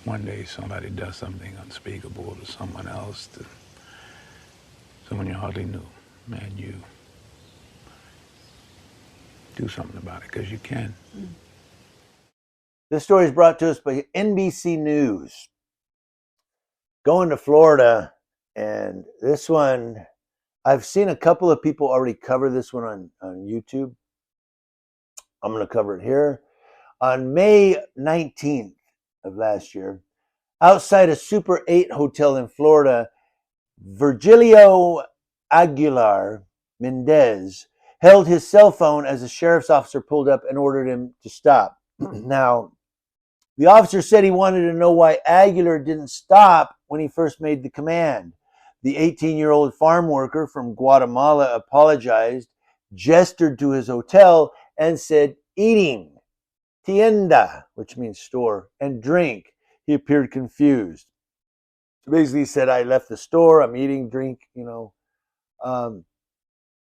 one day somebody does something unspeakable to someone else, to someone you hardly knew, and you do something about it because you can. This story is brought to us by NBC News. Going to Florida, and this one, I've seen a couple of people already cover this one on YouTube. I'm going to cover it here. On May 19th of last year, outside a Super 8 hotel in Florida, Virgilio Aguilar Mendez held his cell phone as a sheriff's officer pulled up and ordered him to stop. Now, the officer said he wanted to know why Aguilar didn't stop when he first made the command. The 18-year-old farm worker from Guatemala apologized, gestured to his hotel, and said, "Eating, tienda," which means store, and drink. He appeared confused. So basically, he said, "I left the store, I'm eating, drink,"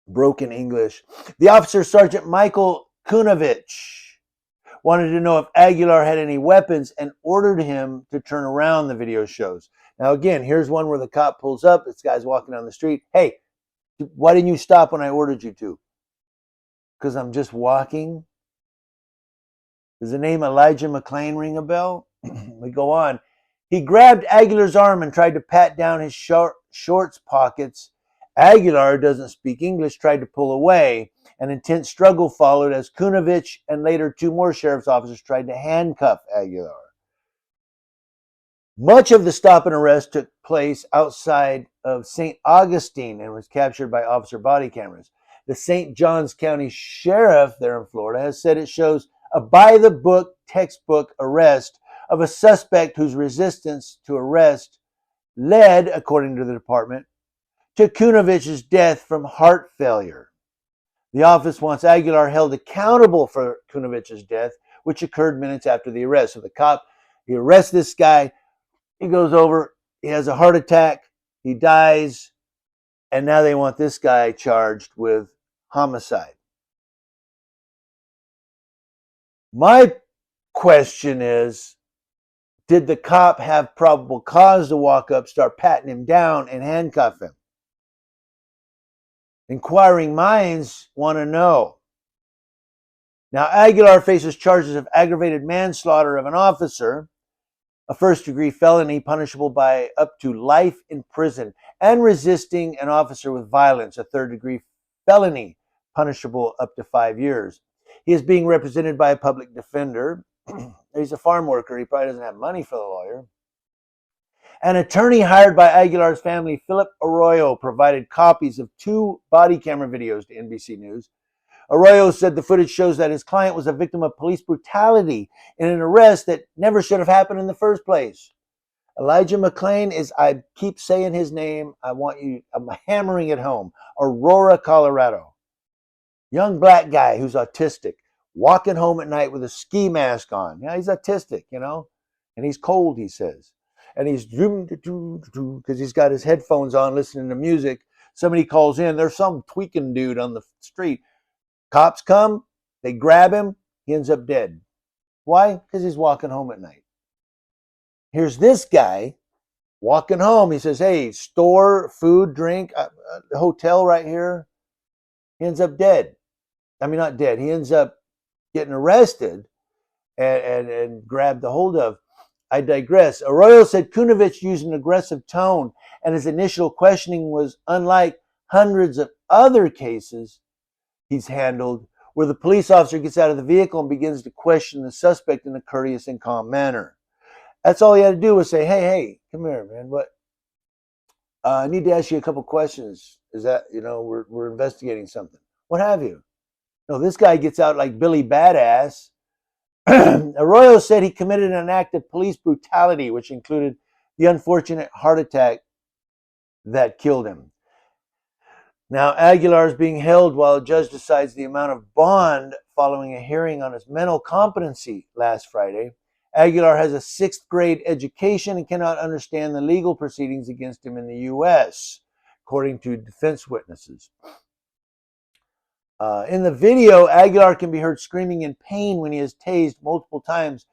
broken English. The officer, Sergeant Michael Kunovich, wanted to know if Aguilar had any weapons and ordered him to turn around, the video shows. Now, again, here's one where the cop pulls up. This guy's walking down the street. "Hey, why didn't you stop when I ordered you to?" "Because I'm just walking." Does the name Elijah McClain ring a bell? We go on. He grabbed Aguilar's arm and tried to pat down his shorts pockets. Aguilar doesn't speak English, tried to pull away. An intense struggle followed as Kunovich and later two more sheriff's officers tried to handcuff Aguilar. Much of the stop and arrest took place outside of St. Augustine and was captured by officer body cameras. The St. Johns County Sheriff there in Florida has said it shows a by-the-book, textbook arrest of a suspect whose resistance to arrest led, according to the department, to Kunovich's death from heart failure. The office wants Aguilar held accountable for Kunovich's death, which occurred minutes after the arrest. So the cop, he arrests this guy, he goes over, he has a heart attack, he dies, and now they want this guy charged with homicide. My question is, did the cop have probable cause to walk up, start patting him down, and handcuff him? Inquiring minds want to know. Now, Aguilar faces charges of aggravated manslaughter of an officer, a first-degree felony punishable by up to life in prison, and resisting an officer with violence, a third-degree felony punishable up to 5 years. He is being represented by a public defender. He's a farm worker. He probably doesn't have money for the lawyer. An attorney hired by Aguilar's family, Philip Arroyo, provided copies of 2 body camera videos to NBC News. Arroyo said the footage shows that his client was a victim of police brutality in an arrest that never should have happened in the first place. Elijah McClain is, I keep saying his name, I'm hammering it home, Aurora, Colorado. Young black guy who's autistic, walking home at night with a ski mask on. Yeah, he's autistic, and he's cold, he says. And he's because he's got his headphones on listening to music. Somebody calls in, there's some tweaking dude on the street. Cops come, they grab him, he ends up dead. Why? Because he's walking home at night. Here's this guy walking home. He says, "Hey, store, food, drink, hotel right here." He ends up dead. I mean, not dead. He ends up getting arrested and grabbed a hold of. I digress. Arroyo said Kunovich used an aggressive tone, and his initial questioning was unlike hundreds of other cases he's handled, where the police officer gets out of the vehicle and begins to question the suspect in a courteous and calm manner. That's all he had to do was say, hey, come here, man. What? I need to ask you a couple questions. Is that, we're investigating something. What have you? No, this guy gets out like Billy Badass. Arroyo said he committed an act of police brutality, which included the unfortunate heart attack that killed him. Now, Aguilar is being held while a judge decides the amount of bond following a hearing on his mental competency last Friday. Aguilar has a 6th grade education and cannot understand the legal proceedings against him in the U.S., according to defense witnesses. In the video, Aguilar can be heard screaming in pain when he is tased multiple times.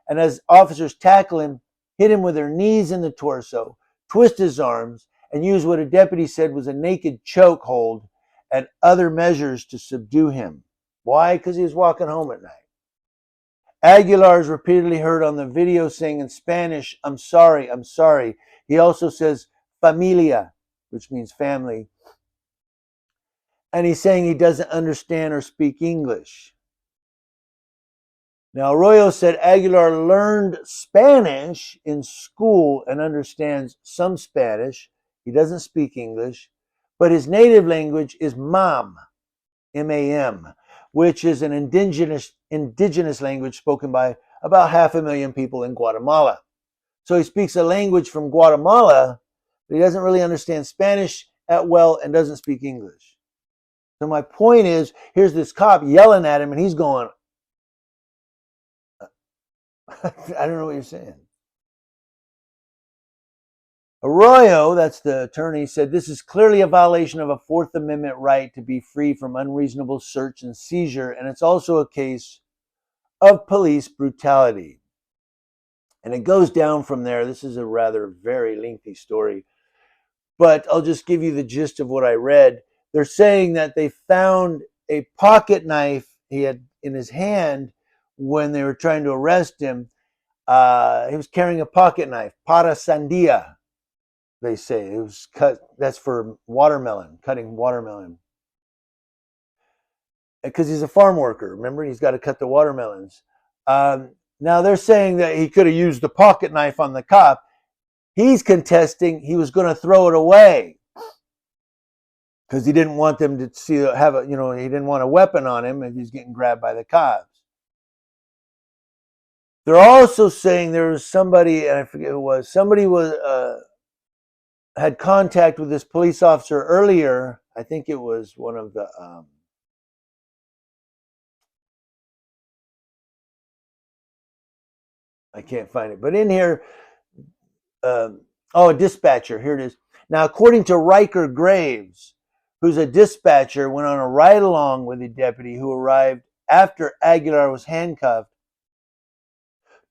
And as officers tackle him, hit him with their knees in the torso, twist his arms, and use what a deputy said was a naked chokehold and other measures to subdue him. Why? Because he was walking home at night. Aguilar is repeatedly heard on the video saying in Spanish, "I'm sorry, I'm sorry." He also says familia, which means family. And he's saying he doesn't understand or speak English. Now, Arroyo said Aguilar learned Spanish in school and understands some Spanish. He doesn't speak English, but his native language is MAM, M-A-M, which is an indigenous language spoken by about 500,000 people in Guatemala. So he speaks a language from Guatemala, but he doesn't really understand Spanish at well and doesn't speak English. So my point is, here's this cop yelling at him and he's going, I don't know what you're saying. Arroyo, that's the attorney, said this is clearly a violation of a Fourth Amendment right to be free from unreasonable search and seizure, and it's also a case of police brutality. And it goes down from there. This is a rather very lengthy story, but I'll just give you the gist of what I read. They're saying that they found a pocket knife he had in his hand when they were trying to arrest him. He was carrying a pocket knife, para sandia, they say. It was cut, that's for watermelon, cutting watermelon. Because he's a farm worker, remember? He's got to cut the watermelons. Now they're saying that he could have used the pocket knife on the cop. He's contesting he was going to throw it away because he didn't want them to see, he didn't want a weapon on him if he's getting grabbed by the cops. They're also saying there was somebody, and I forget who it was, somebody had contact with this police officer earlier. I think it was one of the I can't find it, but in here, a dispatcher. Here it is. Now, according to Riker Graves, who's a dispatcher, went on a ride along with the deputy who arrived after Aguilar was handcuffed,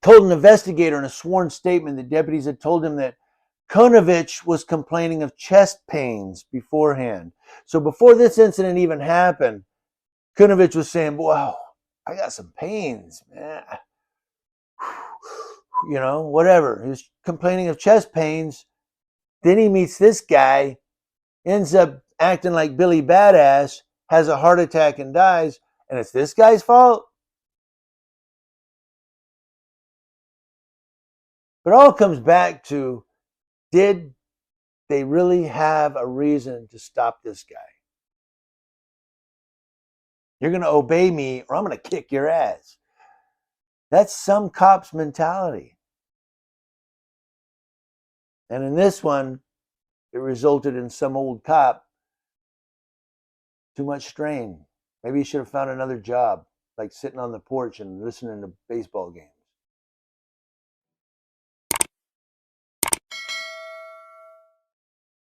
told an investigator in a sworn statement that deputies had told him that Konovich was complaining of chest pains beforehand. So before this incident even happened, Konovich was saying, "Wow, I got some pains, man." Whatever. He was complaining of chest pains. Then he meets this guy, ends up acting like Billy Badass, has a heart attack and dies, and it's this guy's fault? But it all comes back to, did they really have a reason to stop this guy? You're going to obey me or I'm going to kick your ass. That's some cop's mentality. And in this one, it resulted in some old cop too much strain. Maybe he should have found another job, like sitting on the porch and listening to baseball games.